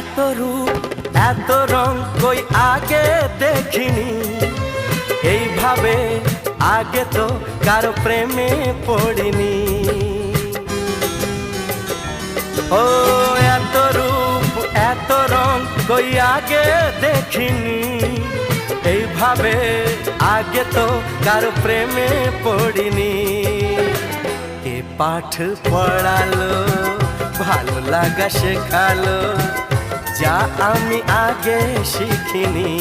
এত রূপ এত রং কই আগে দেখিনি, এইভাবে আগে তো কারো প্রেমে পড়িনি। ও এত রূপ এত রং কই আগে দেখিনি, এইভাবে আগে তো কারো প্রেমে পড়িনি। কে পাঠ পড়ালো ভালো লাগা শেখালো, যা আমি আগে শিখিনি।